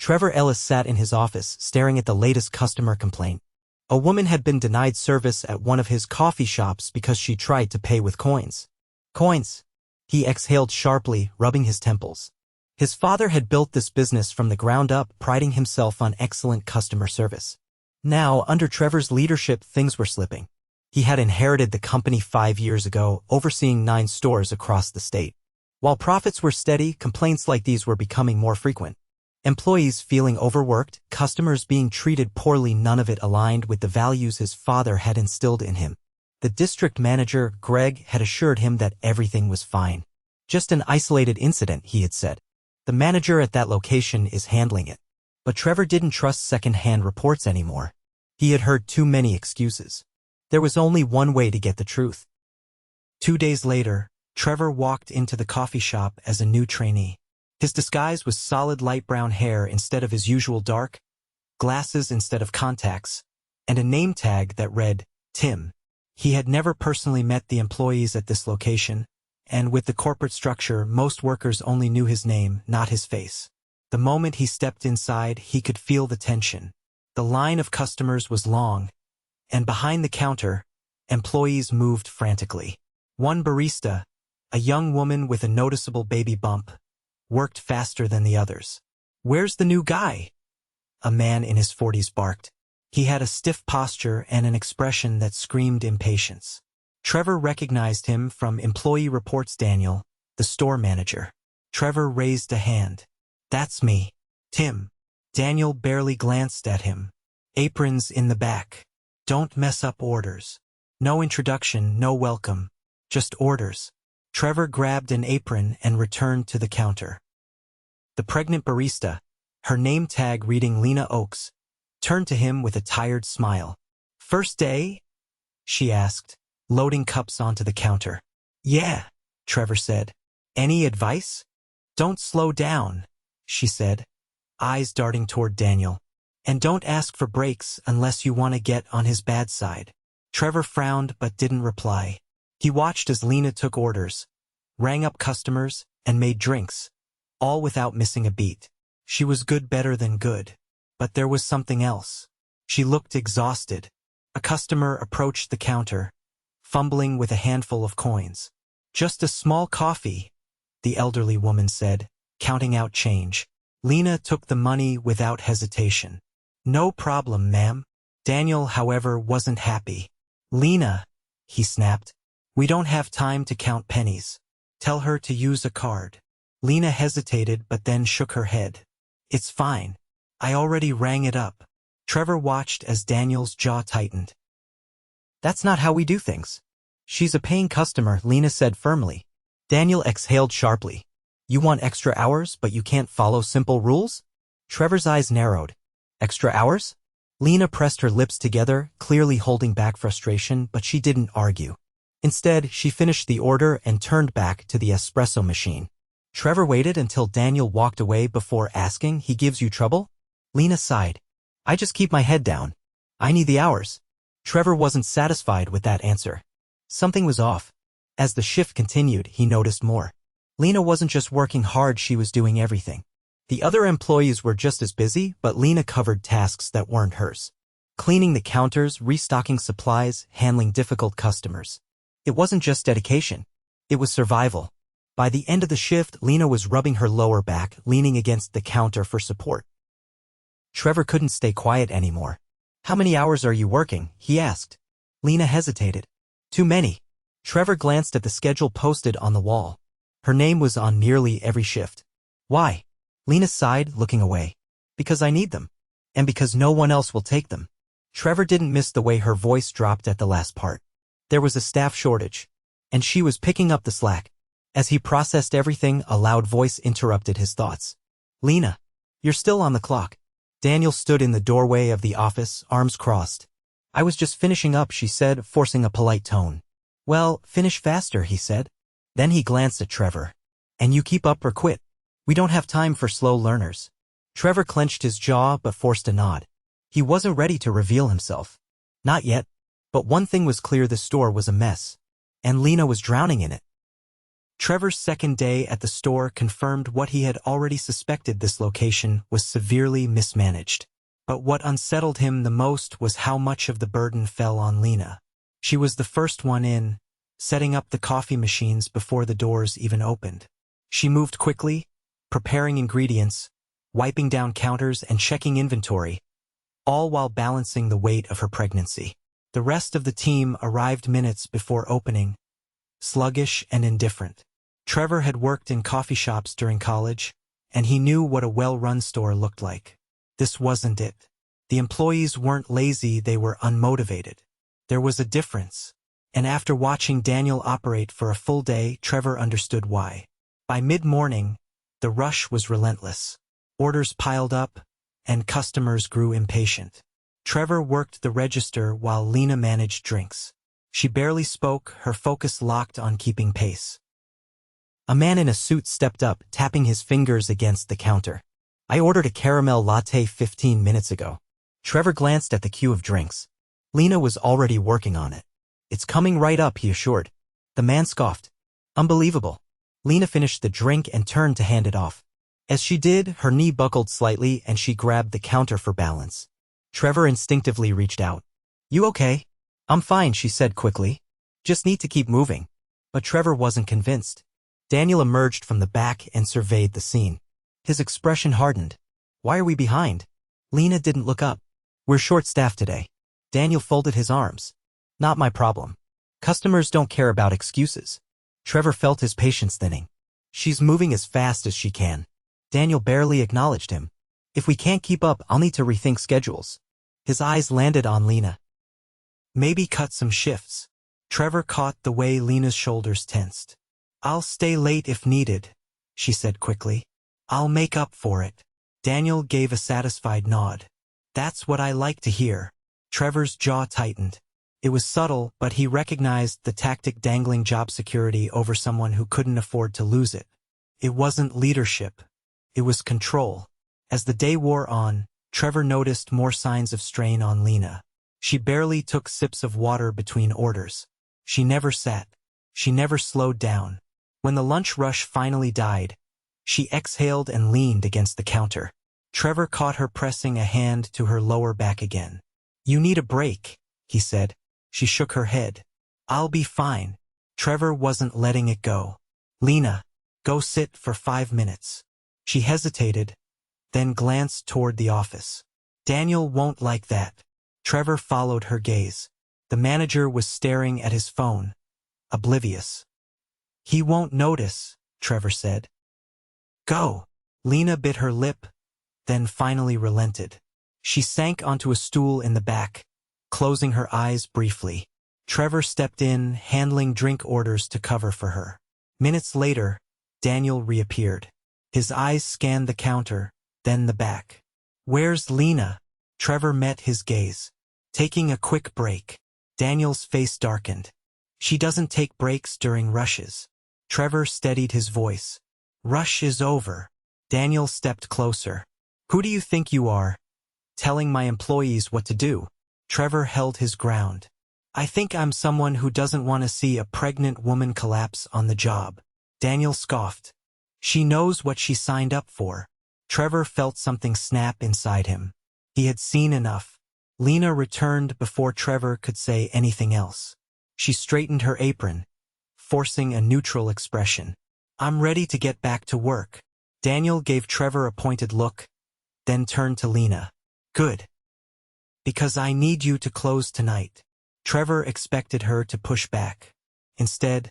Trevor Ellis sat in his office, staring at the latest customer complaint. A woman had been denied service at one of his coffee shops because she tried to pay with coins. Coins! He exhaled sharply, rubbing his temples. His father had built this business from the ground up, priding himself on excellent customer service. Now, under Trevor's leadership, things were slipping. He had inherited the company 5 years ago, overseeing 9 stores across the state. While profits were steady, complaints like these were becoming more frequent. Employees feeling overworked, customers being treated poorly, none of it aligned with the values his father had instilled in him. The district manager, Greg, had assured him that everything was fine. Just an isolated incident, he had said. The manager at that location is handling it. But Trevor didn't trust second-hand reports anymore. He had heard too many excuses. There was only one way to get the truth. 2 days later, Trevor walked into the coffee shop as a new trainee. His disguise was solid light brown hair instead of his usual dark, glasses instead of contacts, and a name tag that read, Tim. He had never personally met the employees at this location, and with the corporate structure, most workers only knew his name, not his face. The moment he stepped inside, he could feel the tension. The line of customers was long, and behind the counter, employees moved frantically. One barista, a young woman with a noticeable baby bump, worked faster than the others. "Where's the new guy?" a man in his 40s barked. He had a stiff posture and an expression that screamed impatience. Trevor recognized him from employee reports. Daniel, the store manager. Trevor raised a hand. "That's me, Tim." Daniel barely glanced at him. "Aprons in the back. Don't mess up orders." No introduction, no welcome. Just orders. Trevor grabbed an apron and returned to the counter. The pregnant barista, her name tag reading Lena Oakes, turned to him with a tired smile. "First day?" she asked, loading cups onto the counter. "Yeah," Trevor said. "Any advice?" "Don't slow down," she said, eyes darting toward Daniel. "And don't ask for breaks unless you want to get on his bad side." Trevor frowned but didn't reply. He watched as Lena took orders, rang up customers, and made drinks, all without missing a beat. She was good, better than good. But there was something else. She looked exhausted. A customer approached the counter, fumbling with a handful of coins. "Just a small coffee," the elderly woman said, counting out change. Lena took the money without hesitation. "No problem, ma'am." Daniel, however, wasn't happy. "Lena," he snapped, "we don't have time to count pennies. Tell her to use a card." Lena hesitated but then shook her head. "It's fine. I already rang it up." Trevor watched as Daniel's jaw tightened. "That's not how we do things." "She's a paying customer," Lena said firmly. Daniel exhaled sharply. "You want extra hours, but you can't follow simple rules?" Trevor's eyes narrowed. "Extra hours?" Lena pressed her lips together, clearly holding back frustration, but she didn't argue. Instead, she finished the order and turned back to the espresso machine. Trevor waited until Daniel walked away before asking, "He gives you trouble?" Lena sighed. "I just keep my head down. I need the hours." Trevor wasn't satisfied with that answer. Something was off. As the shift continued, he noticed more. Lena wasn't just working hard, she was doing everything. The other employees were just as busy, but Lena covered tasks that weren't hers. Cleaning the counters, restocking supplies, handling difficult customers. It wasn't just dedication. It was survival. By the end of the shift, Lena was rubbing her lower back, leaning against the counter for support. Trevor couldn't stay quiet anymore. "How many hours are you working?" he asked. Lena hesitated. "Too many." Trevor glanced at the schedule posted on the wall. Her name was on nearly every shift. "Why?" Lena sighed, looking away. "Because I need them. And because no one else will take them." Trevor didn't miss the way her voice dropped at the last part. There was a staff shortage, and she was picking up the slack. As he processed everything, a loud voice interrupted his thoughts. "Lena, you're still on the clock." Daniel stood in the doorway of the office, arms crossed. "I was just finishing up," she said, forcing a polite tone. "Well, finish faster," he said. Then he glanced at Trevor. "And you keep up or quit. We don't have time for slow learners." Trevor clenched his jaw but forced a nod. He wasn't ready to reveal himself. Not yet. But one thing was clear, the store was a mess. And Lena was drowning in it. Trevor's second day at the store confirmed what he had already suspected: this location was severely mismanaged. But what unsettled him the most was how much of the burden fell on Lena. She was the first one in, setting up the coffee machines before the doors even opened. She moved quickly, preparing ingredients, wiping down counters and checking inventory, all while balancing the weight of her pregnancy. The rest of the team arrived minutes before opening, sluggish and indifferent. Trevor had worked in coffee shops during college, and he knew what a well-run store looked like. This wasn't it. The employees weren't lazy, they were unmotivated. There was a difference. And after watching Daniel operate for a full day, Trevor understood why. By mid-morning, the rush was relentless. Orders piled up, and customers grew impatient. Trevor worked the register while Lena managed drinks. She barely spoke, her focus locked on keeping pace. A man in a suit stepped up, tapping his fingers against the counter. "I ordered a caramel latte 15 minutes ago." Trevor glanced at the queue of drinks. Lena was already working on it. "It's coming right up," he assured. The man scoffed. "Unbelievable." Lena finished the drink and turned to hand it off. As she did, her knee buckled slightly and she grabbed the counter for balance. Trevor instinctively reached out. "You okay?" "I'm fine," she said quickly. "Just need to keep moving." But Trevor wasn't convinced. Daniel emerged from the back and surveyed the scene. His expression hardened. "Why are we behind?" Lena didn't look up. "We're short-staffed today." Daniel folded his arms. "Not my problem. Customers don't care about excuses." Trevor felt his patience thinning. "She's moving as fast as she can." Daniel barely acknowledged him. "If we can't keep up, I'll need to rethink schedules." His eyes landed on Lena. "Maybe cut some shifts." Trevor caught the way Lena's shoulders tensed. "I'll stay late if needed," she said quickly. "I'll make up for it." Daniel gave a satisfied nod. "That's what I like to hear." Trevor's jaw tightened. It was subtle, but he recognized the tactic: dangling job security over someone who couldn't afford to lose it. It wasn't leadership. It was control. As the day wore on, Trevor noticed more signs of strain on Lena. She barely took sips of water between orders. She never sat. She never slowed down. When the lunch rush finally died, she exhaled and leaned against the counter. Trevor caught her pressing a hand to her lower back again. "You need a break," he said. She shook her head. "I'll be fine." Trevor wasn't letting it go. "Lena, go sit for 5 minutes." She hesitated, then glanced toward the office. "Daniel won't like that." Trevor followed her gaze. The manager was staring at his phone, oblivious. "He won't notice," Trevor said. "Go." Lena bit her lip, then finally relented. She sank onto a stool in the back, closing her eyes briefly. Trevor stepped in, handling drink orders to cover for her. Minutes later, Daniel reappeared. His eyes scanned the counter, then the back. "Where's Lena?" Trevor met his gaze. "Taking a quick break." Daniel's face darkened. "She doesn't take breaks during rushes." Trevor steadied his voice. "Rush is over." Daniel stepped closer. "Who do you think you are, telling my employees what to do?" Trevor held his ground. "I think I'm someone who doesn't want to see a pregnant woman collapse on the job." Daniel scoffed. "She knows what she signed up for." Trevor felt something snap inside him. He had seen enough. Lena returned before Trevor could say anything else. She straightened her apron, forcing a neutral expression. "I'm ready to get back to work." Daniel gave Trevor a pointed look, then turned to Lena. "Good. Because I need you to close tonight." Trevor expected her to push back. Instead,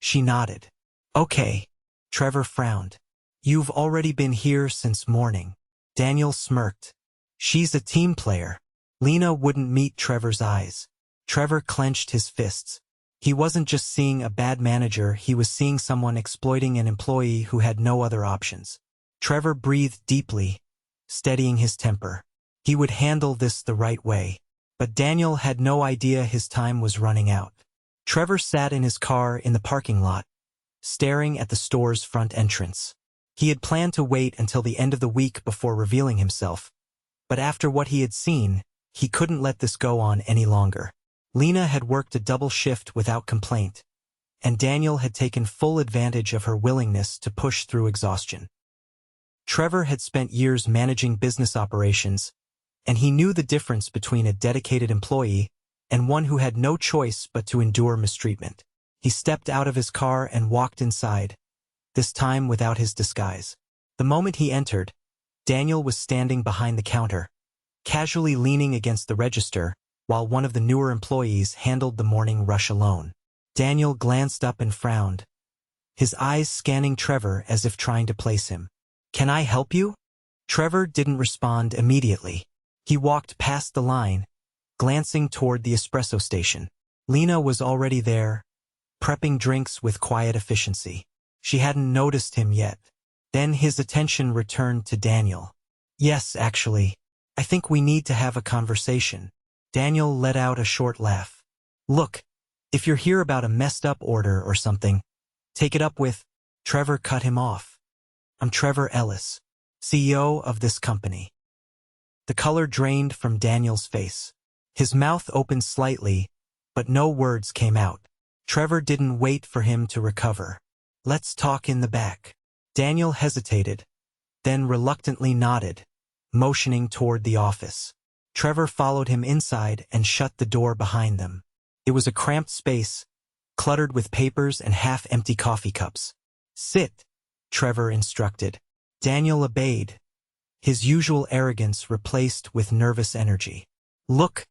she nodded. "Okay." Trevor frowned. "You've already been here since morning." Daniel smirked. "She's a team player." Lena wouldn't meet Trevor's eyes. Trevor clenched his fists. He wasn't just seeing a bad manager, he was seeing someone exploiting an employee who had no other options. Trevor breathed deeply, steadying his temper. He would handle this the right way. But Daniel had no idea his time was running out. Trevor sat in his car in the parking lot, staring at the store's front entrance. He had planned to wait until the end of the week before revealing himself. But after what he had seen, he couldn't let this go on any longer. Lena had worked a double shift without complaint, and Daniel had taken full advantage of her willingness to push through exhaustion. Trevor had spent years managing business operations, and he knew the difference between a dedicated employee and one who had no choice but to endure mistreatment. He stepped out of his car and walked inside, this time without his disguise. The moment he entered, Daniel was standing behind the counter, casually leaning against the register, while one of the newer employees handled the morning rush alone. Daniel glanced up and frowned, his eyes scanning Trevor as if trying to place him. "Can I help you?" Trevor didn't respond immediately. He walked past the line, glancing toward the espresso station. Lena was already there, prepping drinks with quiet efficiency. She hadn't noticed him yet. Then his attention returned to Daniel. "Yes, actually, I think we need to have a conversation." Daniel let out a short laugh. "Look, if you're here about a messed up order or something, take it up with—" Trevor cut him off. "I'm Trevor Ellis, CEO of this company." The color drained from Daniel's face. His mouth opened slightly, but no words came out. Trevor didn't wait for him to recover. "Let's talk in the back." Daniel hesitated, then reluctantly nodded, motioning toward the office. Trevor followed him inside and shut the door behind them. It was a cramped space, cluttered with papers and half-empty coffee cups. "Sit," Trevor instructed. Daniel obeyed, his usual arrogance replaced with nervous energy. "Look,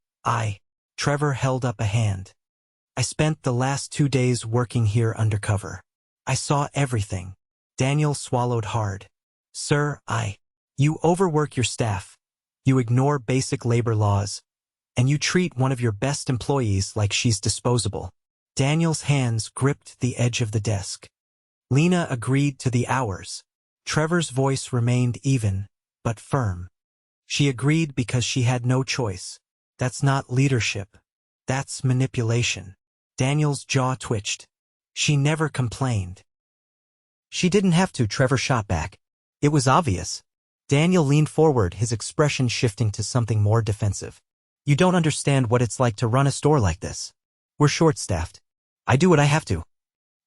Trevor held up a hand. "I spent the last 2 days working here undercover. I saw everything." Daniel swallowed hard. "Sir, you overwork your staff, you ignore basic labor laws, and you treat one of your best employees like she's disposable." Daniel's hands gripped the edge of the desk. Lena agreed to the hours. Trevor's voice remained even, but firm. She agreed because she had no choice. That's not leadership. That's manipulation. Daniel's jaw twitched. She never complained. "She didn't have to," Trevor shot back. "It was obvious." Daniel leaned forward, his expression shifting to something more defensive. "You don't understand what it's like to run a store like this. We're short-staffed. I do what I have to."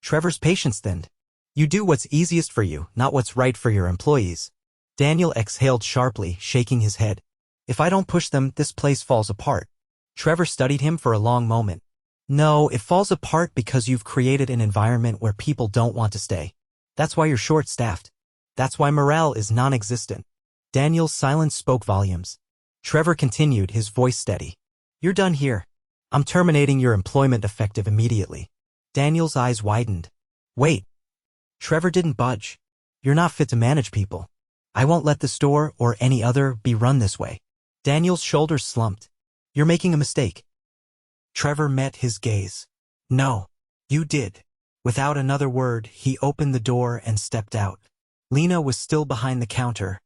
Trevor's patience thinned. "You do what's easiest for you, not what's right for your employees." Daniel exhaled sharply, shaking his head. "If I don't push them, this place falls apart." Trevor studied him for a long moment. "No, it falls apart because you've created an environment where people don't want to stay. That's why you're short-staffed. That's why morale is non-existent." Daniel's silence spoke volumes. Trevor continued, his voice steady. "You're done here. I'm terminating your employment effective immediately." Daniel's eyes widened. "Wait." Trevor didn't budge. "You're not fit to manage people. I won't let the store or any other be run this way." Daniel's shoulders slumped. "You're making a mistake." Trevor met his gaze. "No, you did." Without another word, he opened the door and stepped out. Lena was still behind the counter,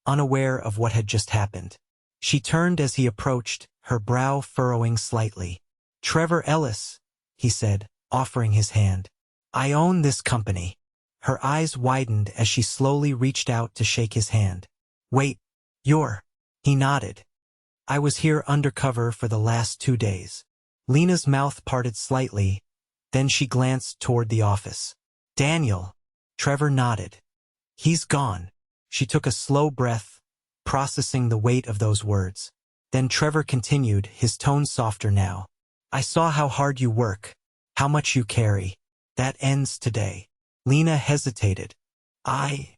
unaware of what had just happened. She turned as he approached, her brow furrowing slightly. "Trevor Ellis," he said, offering his hand. "I own this company." Her eyes widened as she slowly reached out to shake his hand. "Wait, you're—" He nodded. "I was here undercover for the last 2 days." Lena's mouth parted slightly, then she glanced toward the office. "Daniel." Trevor nodded. "He's gone." She took a slow breath, processing the weight of those words. Then Trevor continued, his tone softer now. "I saw how hard you work, how much you carry. That ends today." Lena hesitated. I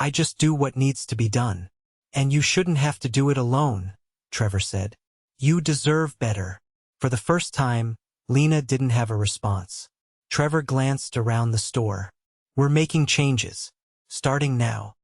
just do what needs to be done." "And you shouldn't have to do it alone," Trevor said. "You deserve better." For the first time, Lena didn't have a response. Trevor glanced around the store. "We're making changes, starting now."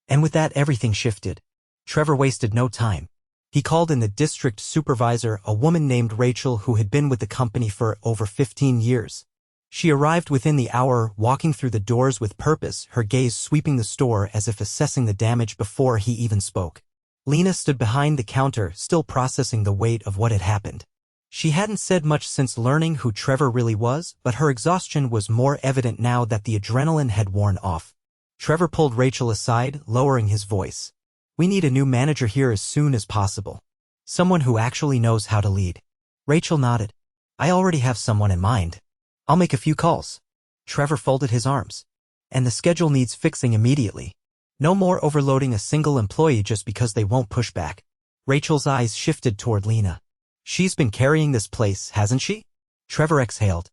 And with that, everything shifted. Trevor wasted no time. He called in the district supervisor, a woman named Rachel who had been with the company for over 15 years. She arrived within the hour, walking through the doors with purpose, her gaze sweeping the store as if assessing the damage before he even spoke. Lena stood behind the counter, still processing the weight of what had happened. She hadn't said much since learning who Trevor really was, but her exhaustion was more evident now that the adrenaline had worn off. Trevor pulled Rachel aside, lowering his voice. "We need a new manager here as soon as possible. Someone who actually knows how to lead." Rachel nodded. "I already have someone in mind." I'll make a few calls. Trevor folded his arms. And the schedule needs fixing immediately. No more overloading a single employee just because they won't push back. Rachel's eyes shifted toward Lena. She's been carrying this place, hasn't she? Trevor exhaled.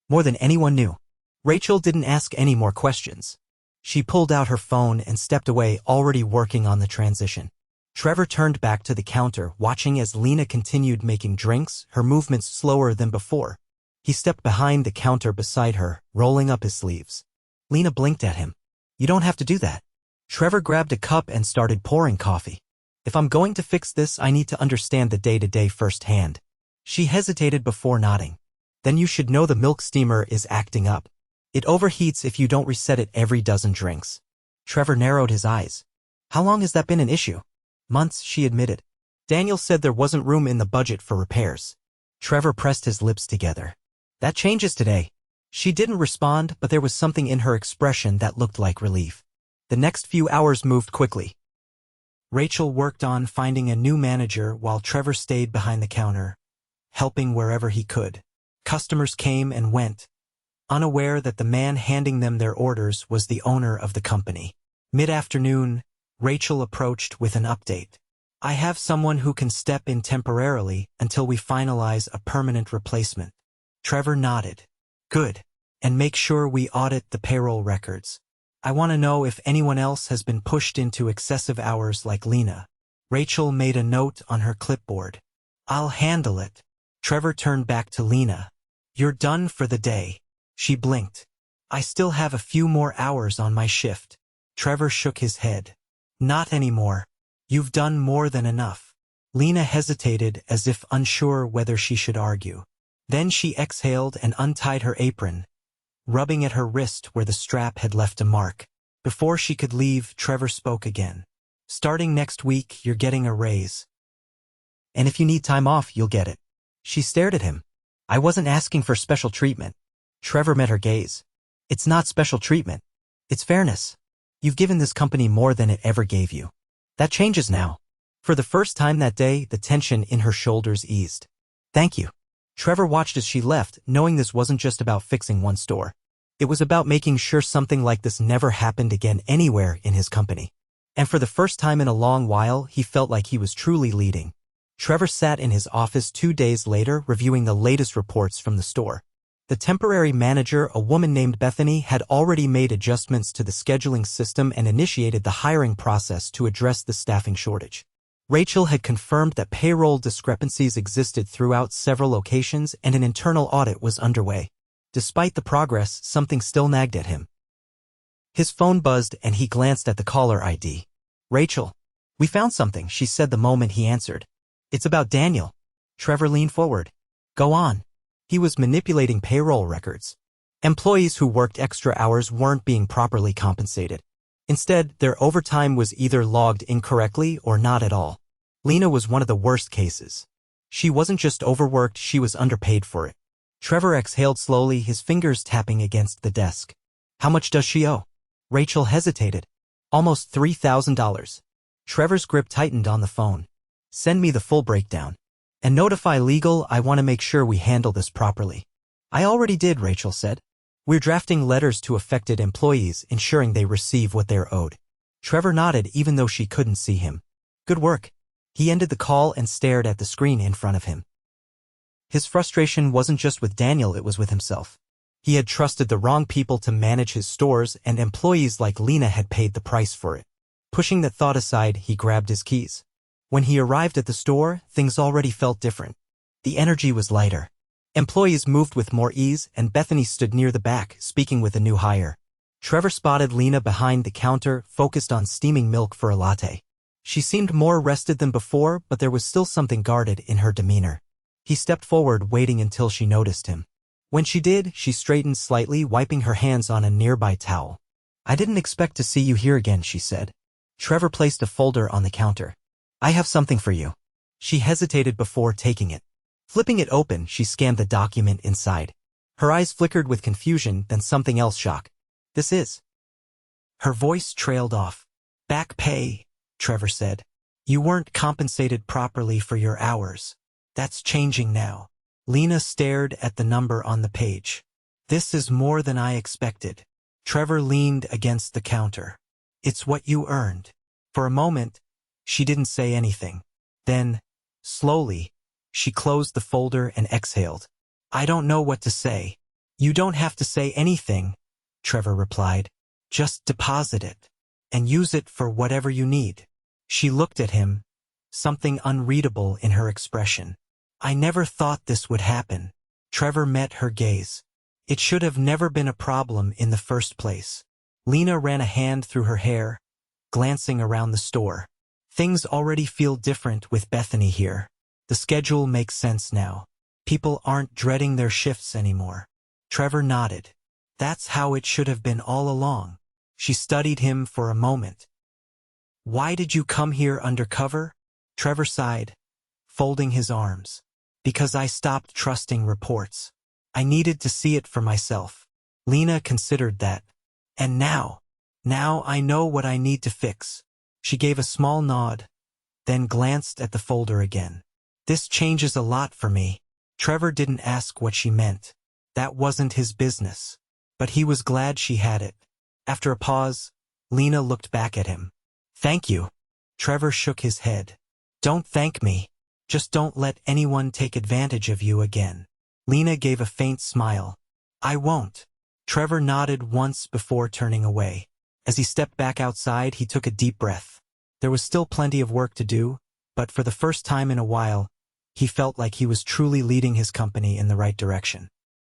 More than anyone knew. Rachel didn't ask any more questions. She pulled out her phone and stepped away, already working on the transition. Trevor turned back to the counter, watching as Lena continued making drinks, her movements slower than before. He stepped behind the counter beside her, rolling up his sleeves. Lena blinked at him. You don't have to do that. Trevor grabbed a cup and started pouring coffee. If I'm going to fix this, I need to understand the day-to-day firsthand. She hesitated before nodding. Then you should know the milk steamer is acting up. It overheats if you don't reset it every dozen drinks. Trevor narrowed his eyes. How long has that been an issue? Months, she admitted. Daniel said there wasn't room in the budget for repairs. Trevor pressed his lips together. That changes today. She didn't respond, but there was something in her expression that looked like relief. The next few hours moved quickly. Rachel worked on finding a new manager while Trevor stayed behind the counter, helping wherever he could. Customers came and went, unaware that the man handing them their orders was the owner of the company. Mid-afternoon, Rachel approached with an update. I have someone who can step in temporarily until we finalize a permanent replacement. Trevor nodded. Good. And make sure we audit the payroll records. I want to know if anyone else has been pushed into excessive hours like Lena. Rachel made a note on her clipboard. I'll handle it. Trevor turned back to Lena. You're done for the day. She blinked. I still have a few more hours on my shift. Trevor shook his head. Not anymore. You've done more than enough. Lena hesitated as if unsure whether she should argue. Then she exhaled and untied her apron, rubbing at her wrist where the strap had left a mark. Before she could leave, Trevor spoke again. Starting next week, you're getting a raise. And if you need time off, you'll get it. She stared at him. I wasn't asking for special treatment. Trevor met her gaze. It's not special treatment. It's fairness. You've given this company more than it ever gave you. That changes now. For the first time that day, the tension in her shoulders eased. Thank you. Trevor watched as she left, knowing this wasn't just about fixing one store. It was about making sure something like this never happened again anywhere in his company. And for the first time in a long while, he felt like he was truly leading. Trevor sat in his office 2 days later, reviewing the latest reports from the store. The temporary manager, a woman named Bethany, had already made adjustments to the scheduling system and initiated the hiring process to address the staffing shortage. Rachel had confirmed that payroll discrepancies existed throughout several locations and an internal audit was underway. Despite the progress, something still nagged at him. His phone buzzed and he glanced at the caller ID. Rachel. We found something, she said the moment he answered. It's about Daniel. Trevor leaned forward. Go on. He was manipulating payroll records. Employees who worked extra hours weren't being properly compensated. Instead, their overtime was either logged incorrectly or not at all. Lena was one of the worst cases. She wasn't just overworked, she was underpaid for it. Trevor exhaled slowly, his fingers tapping against the desk. How much does she owe? Rachel hesitated. Almost $3,000. Trevor's grip tightened on the phone. Send me the full breakdown. And notify legal, I want to make sure we handle this properly. I already did, Rachel said. We're drafting letters to affected employees, ensuring they receive what they're owed. Trevor nodded even though she couldn't see him. Good work. He ended the call and stared at the screen in front of him. His frustration wasn't just with Daniel, it was with himself. He had trusted the wrong people to manage his stores, and employees like Lena had paid the price for it. Pushing that thought aside, he grabbed his keys. When he arrived at the store, things already felt different. The energy was lighter. Employees moved with more ease, and Bethany stood near the back, speaking with a new hire. Trevor spotted Lena behind the counter, focused on steaming milk for a latte. She seemed more rested than before, but there was still something guarded in her demeanor. He stepped forward, waiting until she noticed him. When she did, she straightened slightly, wiping her hands on a nearby towel. I didn't expect to see you here again, she said. Trevor placed a folder on the counter. I have something for you. She hesitated before taking it. Flipping it open, she scanned the document inside. Her eyes flickered with confusion, then something else shocked. This is... Her voice trailed off. Back pay, Trevor said. You weren't compensated properly for your hours. That's changing now. Lena stared at the number on the page. This is more than I expected. Trevor leaned against the counter. It's what you earned. For a moment, she didn't say anything. Then, slowly, she closed the folder and exhaled. I don't know what to say. You don't have to say anything, Trevor replied. Just deposit it, and use it for whatever you need. She looked at him, something unreadable in her expression. I never thought this would happen. Trevor met her gaze. It should have never been a problem in the first place. Lena ran a hand through her hair, glancing around the store. Things already feel different with Bethany here. The schedule makes sense now. People aren't dreading their shifts anymore. Trevor nodded. That's how it should have been all along. She studied him for a moment. Why did you come here undercover? Trevor sighed, folding his arms. Because I stopped trusting reports. I needed to see it for myself. Lena considered that. And now I know what I need to fix. She gave a small nod, then glanced at the folder again. This changes a lot for me. Trevor didn't ask what she meant. That wasn't his business. But he was glad she had it. After a pause, Lena looked back at him. Thank you. Trevor shook his head. Don't thank me. Just don't let anyone take advantage of you again. Lena gave a faint smile. I won't. Trevor nodded once before turning away. As he stepped back outside, he took a deep breath. There was still plenty of work to do, but for the first time in a while, he felt like he was truly leading his company in the right direction.